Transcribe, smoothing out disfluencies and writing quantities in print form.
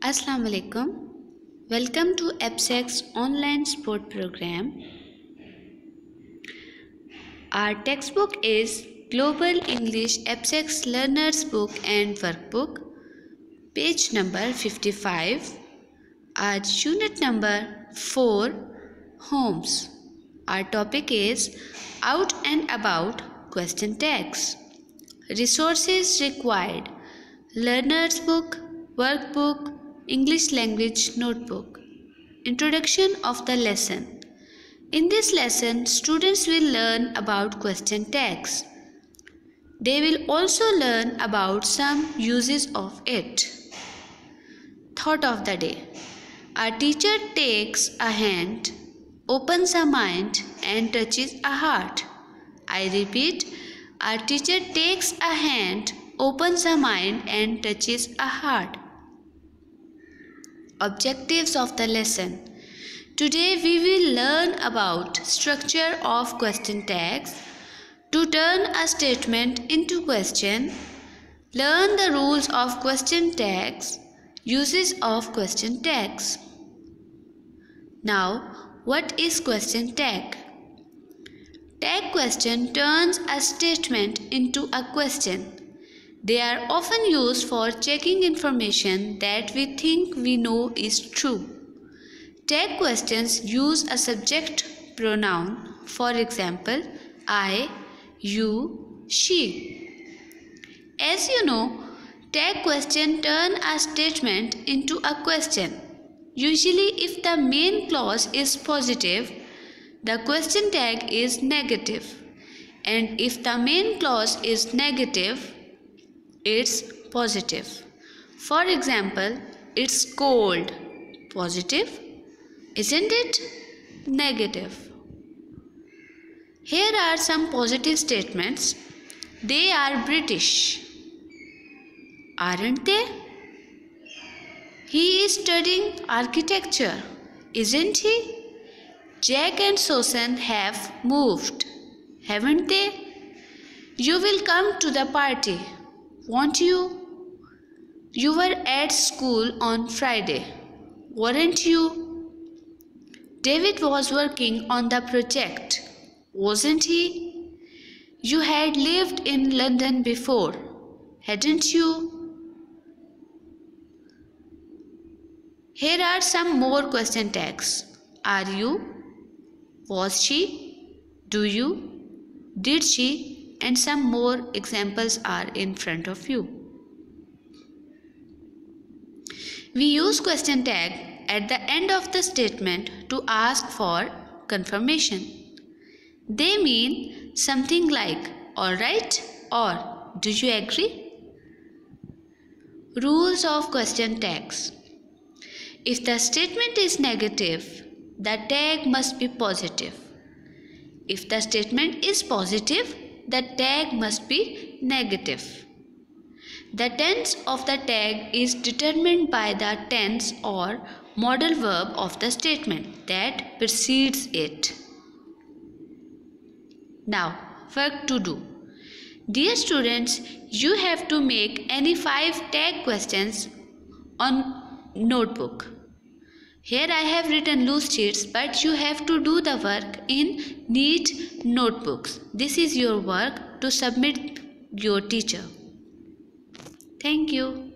Assalamu alaikum. Welcome to EBSEC's online sport program. Our textbook is Global English EBSEC's Learner's Book and Workbook, page number 55. Our unit number 4, Homes. Our topic is Out and About question tags. Resources required: Learner's Book, Workbook, English Language Notebook. Introduction of the lesson. In this lesson, students will learn about question tags. They will also learn about some uses of it. Thought of the day. A teacher takes a hand, opens a mind and touches a heart. I repeat, a teacher takes a hand, opens a mind and touches a heart. Objectives of the lesson. Today we will learn about structure of question tags, to turn a statement into question, learn the rules of question tags, uses of question tags. Now, what is question tag? Tag question turns a statement into a question. They are often used for checking information that we think we know is true. Tag questions use a subject pronoun, for example, I, you, she. As you know, tag question turn a statement into a question. Usually, if the main clause is positive, the question tag is negative. And if the main clause is negative, it's positive. For example, it's cold. Positive. Isn't it? Negative. Here are some positive statements. They are British. Aren't they? He is studying architecture. Isn't he? Jack and Susan have moved. Haven't they? You will come to the party, won't you? You were at school on Friday, weren't you? David was working on the project, wasn't he? You had lived in London before, hadn't you? Here are some more question tags. Are you? Was she? Do you? Did she? And some more examples are in front of you. We use question tag at the end of the statement to ask for confirmation. They mean something like alright or do you agree? Rules of question tags. If the statement is negative, the tag must be positive. If the statement is positive, the tag must be negative. The tense of the tag is determined by the tense or modal verb of the statement that precedes it. Now, work to do. Dear students, you have to make any 5 tag questions on notebook. Here I have written loose sheets, but you have to do the work in neat notebooks. This is your work to submit your teacher. Thank you.